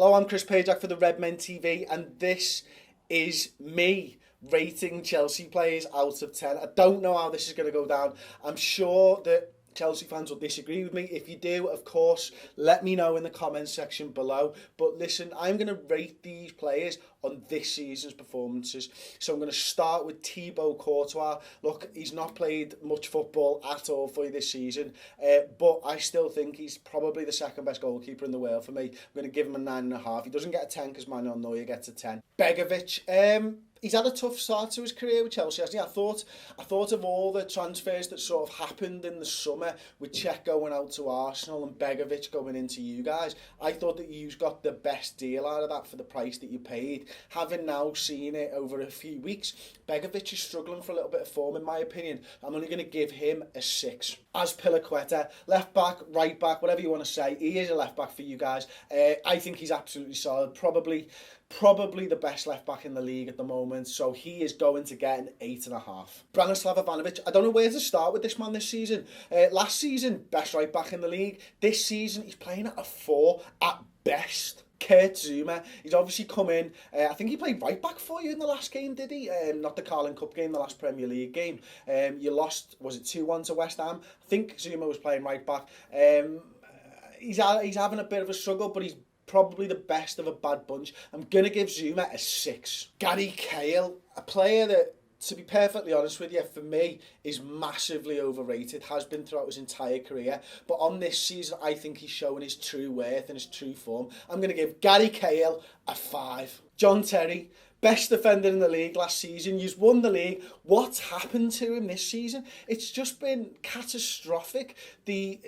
Hello, I'm Chris Pajak for the RedmenTV, and this is me rating Chelsea players out of 10. I don't know how this is going to go down. I'm sure that Chelsea fans will disagree with me. If you do, of course, let me know in the comments section below. But listen, I'm going to rate these players on this season's performances. So I'm going to start with Thibaut Courtois. Look, he's not played much football at all for you this season, but I still think he's probably the second best goalkeeper in the world for me. I'm going to give him a 9.5. He doesn't get a 10 because Manuel Neuer gets a 10. Begovic, he's had a tough start to his career with Chelsea, hasn't he? I thought of all the transfers that sort of happened in the summer with Cech going out to Arsenal and Begovic going into you guys. I thought that you got the best deal out of that for the price that you paid. Having now seen it over a few weeks, Begovic is struggling for a little bit of form, in my opinion. I'm only going to give him a 6. As Piliqueta, left back, right back, whatever you want to say, he is a left back for you guys. I think he's absolutely solid. Probably the best left back in the league at the moment, so he is going to get an 8.5. Branislav Ivanovic, I don't know where to start with this man this season. Last season, best right back in the league. This season, he's playing at a 4 at best. Kurt Zouma, he's obviously come in. I think he played right back for you in the last game, did he? Not the Carling Cup game, the last Premier League game. You lost, was it 2-1 to West Ham? I think Zouma was playing right back. He's having a bit of a struggle, but he's probably the best of a bad bunch. I'm going to give Zouma a 6. Gary Cahill, a player that, to be perfectly honest with you, for me, is massively overrated, has been throughout his entire career. But on this season, I think he's showing his true worth and his true form. I'm going to give Gary Cahill a 5. John Terry, best defender in the league last season. He's won the league. What's happened to him this season? It's just been catastrophic, the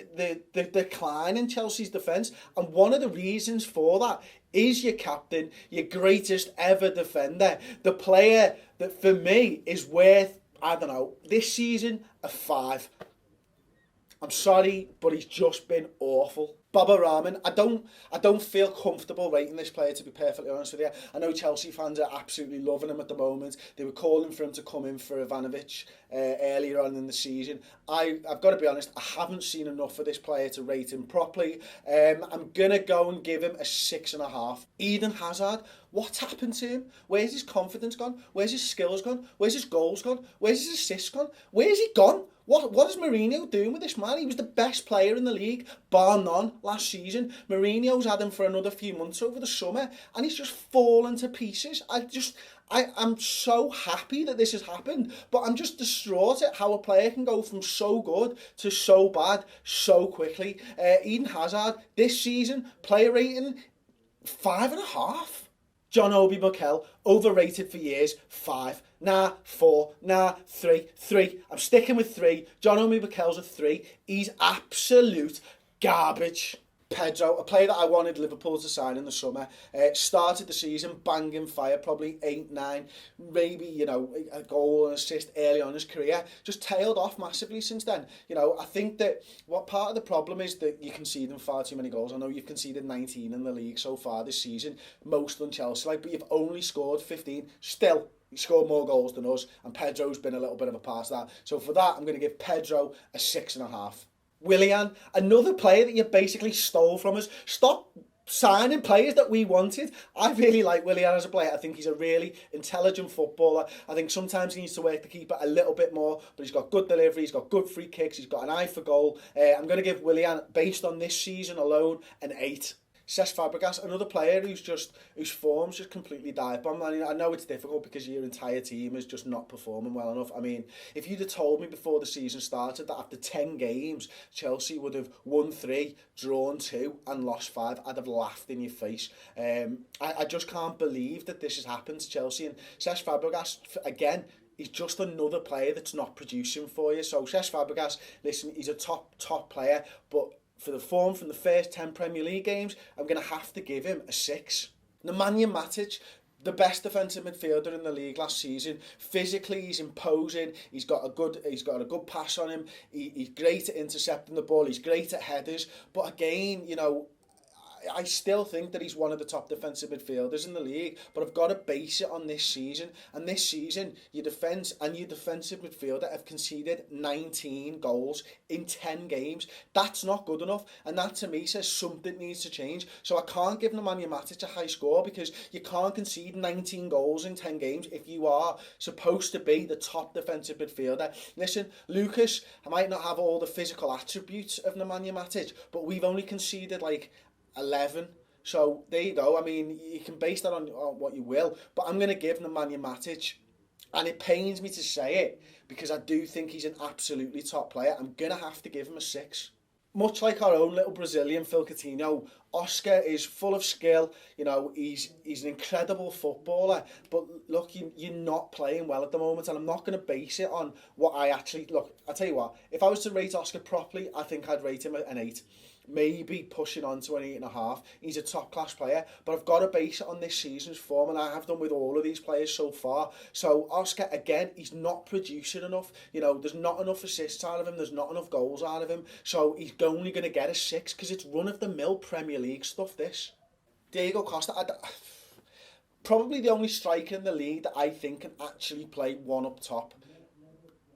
decline in Chelsea's defence. And one of the reasons for that is your captain, your greatest ever defender, the player that for me is worth, I don't know, this season a 5. I'm sorry, but he's just been awful. Baba Rahman, I don't feel comfortable rating this player, to be perfectly honest with you. I know Chelsea fans are absolutely loving him at the moment. They were calling for him to come in for Ivanovic earlier on in the season. I've got to be honest, I haven't seen enough of this player to rate him properly. I'm going to go and give him a 6.5. Eden Hazard, what's happened to him? Where's his confidence gone? Where's his skills gone? Where's his goals gone? Where's his assists gone? Where's he gone? What is Mourinho doing with this man? He was the best player in the league, bar none, last season. Mourinho's had him for another few months over the summer, and he's just fallen to pieces. I'm so happy that this has happened, but I'm just distraught at how a player can go from so good to so bad so quickly. Eden Hazard, this season, player rating, 5.5. John Obi Mikel, overrated for years, 5. Nah, 4. Nah, 3. 3. I'm sticking with 3. John Obi Mikel's a 3. He's absolute garbage. Pedro, a player that I wanted Liverpool to sign in the summer, started the season banging fire, probably 8, 9, maybe, a goal and assist early on in his career, just tailed off massively since then. I think that what part of the problem is that you concede far too many goals. I know you've conceded 19 in the league so far this season, most on Chelsea, but you've only scored 15. Still, he scored more goals than us, and Pedro's been a little bit of a pass that. So for that, I'm going to give Pedro a 6.5. Willian, another player that you basically stole from us. Stop signing players that we wanted. I really like Willian as a player. I think he's a really intelligent footballer. I think sometimes he needs to work the keeper a little bit more, but he's got good delivery, he's got good free kicks, he's got an eye for goal. I'm going to give Willian, based on this season alone, an 8. Cesc Fabregas, another player whose form's just completely died bomb. I know it's difficult because your entire team is just not performing well enough. I mean, if you'd have told me before the season started that after 10 games, Chelsea would have won 3, drawn 2 and lost 5, I'd have laughed in your face. I just can't believe that this has happened to Chelsea. And Cesc Fabregas, again, he's just another player that's not producing for you. So Cesc Fabregas, listen, he's a top player, but for the form from the first 10 Premier League games, I'm going to have to give him a 6. Nemanja Matic, the best defensive midfielder in the league last season. Physically, he's imposing. He's got a good pass on him. He's great at intercepting the ball. He's great at headers. But again, I still think that he's one of the top defensive midfielders in the league, but I've got to base it on this season. And this season, your defence and your defensive midfielder have conceded 19 goals in 10 games. That's not good enough, and that to me says something needs to change. So I can't give Nemanja Matic a high score, because you can't concede 19 goals in 10 games if you are supposed to be the top defensive midfielder. Listen, Lucas might not have all the physical attributes of Nemanja Matic, but we've only conceded like 11. So there you go. I mean, you can base that on what you will, but I'm going to give Nemanja Matic, and it pains me to say it because I do think he's an absolutely top player, I'm going to have to give him a 6. Much like our own little Brazilian Phil Coutinho, Oscar is full of skill. You know, he's an incredible footballer, but look, you're not playing well at the moment, and I'm not going to base it on what I actually... Look, I'll tell you what, if I was to rate Oscar properly, I think I'd rate him an 8. Maybe pushing on to an 8.5. He's a top class player, but I've got to base it on this season's form, and I have done with all of these players so far. So Oscar, again, he's not producing enough. You know, there's not enough assists out of him, there's not enough goals out of him, so he's only going to get a 6 because it's run-of-the-mill Premier League stuff, this. Diego Costa, probably the only striker in the league that I think can actually play one up top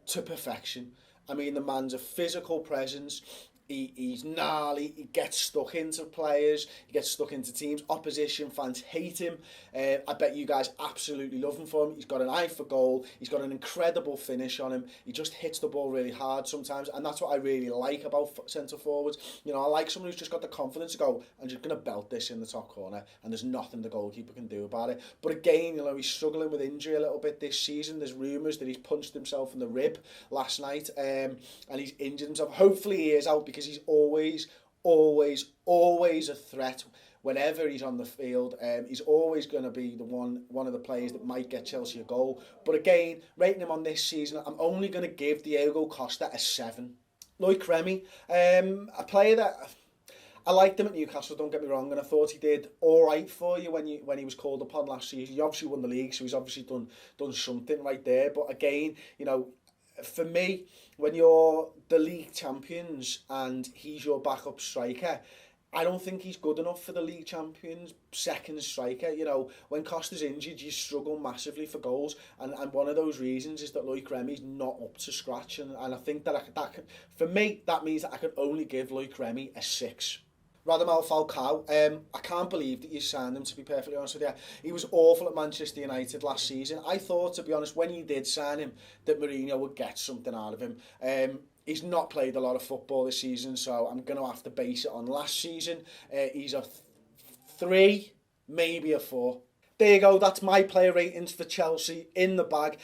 to perfection. I mean, the man's a physical presence. He's gnarly, he gets stuck into players, he gets stuck into teams, opposition fans hate him. I bet you guys absolutely love him for him. He's got an eye for goal, he's got an incredible finish on him, he just hits the ball really hard sometimes, and that's what I really like about centre forwards. You know, I like someone who's just got the confidence to go, I'm just going to belt this in the top corner, and there's nothing the goalkeeper can do about it. But again, you know, he's struggling with injury a little bit this season. There's rumours that he's punched himself in the rib last night, and he's injured himself. Hopefully he is out, because he's always a threat whenever he's on the field. He's always going to be the one of the players that might get Chelsea a goal. But again, rating him on this season, I'm only going to give Diego Costa a 7. Loic Remy, a player that I liked him at Newcastle, don't get me wrong, and I thought he did all right for you when he was called upon last season. He obviously won the league, so he's obviously done something right there. But again, you know, for me, when you're the league champions and he's your backup striker, I don't think he's good enough for the league champions second striker. You know, when Costa's injured, you struggle massively for goals, and one of those reasons is that Loic Remy's not up to scratch, and I think that for me, that means that I can only give Loic Remy a 6. Radamel Falcao, I can't believe that you signed him, to be perfectly honest with you. He was awful at Manchester United last season. I thought, to be honest, when you did sign him, that Mourinho would get something out of him. He's not played a lot of football this season, so I'm going to have to base it on last season. He's a 3, maybe a 4. There you go, that's my player ratings for Chelsea in the bag.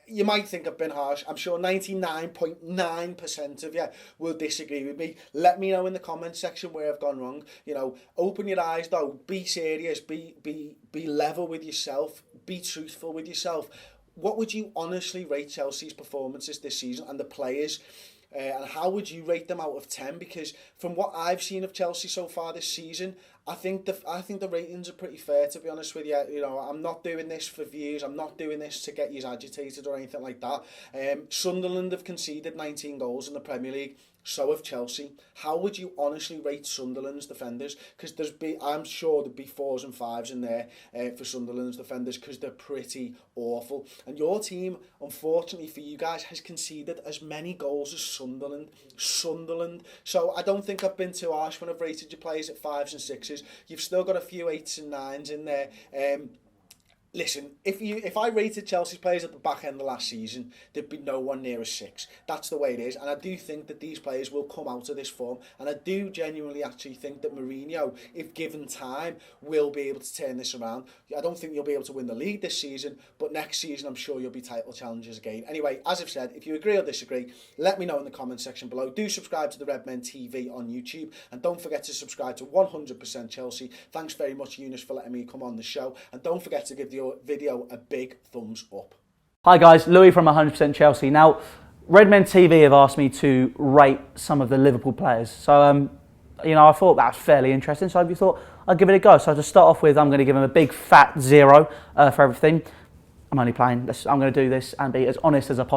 You might think I've been harsh. I'm sure 99.9% of you will disagree with me. Let me know in the comments section where I've gone wrong. You know, open your eyes though. Be serious. Be level with yourself. Be truthful with yourself. What would you honestly rate Chelsea's performances this season and the players? And how would you rate them out of 10? Because from what I've seen of Chelsea so far this season, I think the ratings are pretty fair, to be honest with you. You know, I'm not doing this for views. I'm not doing this to get you agitated or anything like that. Sunderland have conceded 19 goals in the Premier League. So have Chelsea. How would you honestly rate Sunderland's defenders? Because I'm sure there'd be 4s and 5s in there for Sunderland's defenders, because they're pretty awful. And your team, unfortunately for you guys, has conceded as many goals as Sunderland. So I don't think I've been too harsh when I've rated your players at 5s and 6s. You've still got a few 8s and 9s in there. Listen, if I rated Chelsea's players at the back end of last season, there'd be no one near a 6. That's the way it is, and I do think that these players will come out of this form, and I do genuinely actually think that Mourinho, if given time, will be able to turn this around. I don't think you'll be able to win the league this season, but next season I'm sure you'll be title challengers again. Anyway, as I've said, if you agree or disagree, let me know in the comment section below. Do subscribe to the RedmenTV on YouTube, and don't forget to subscribe to 100% Chelsea. Thanks very much, Eunice, for letting me come on the show, and don't forget to give the video a big thumbs up. Hi guys, Louis from 100% Chelsea. Now, RedmenTV have asked me to rate some of the Liverpool players. So, you know, I thought that was fairly interesting, so I thought I'd give it a go. So to start off with, I'm going to give them a big fat 0 for everything. I'm only playing. I'm going to do this and be as honest as I possibly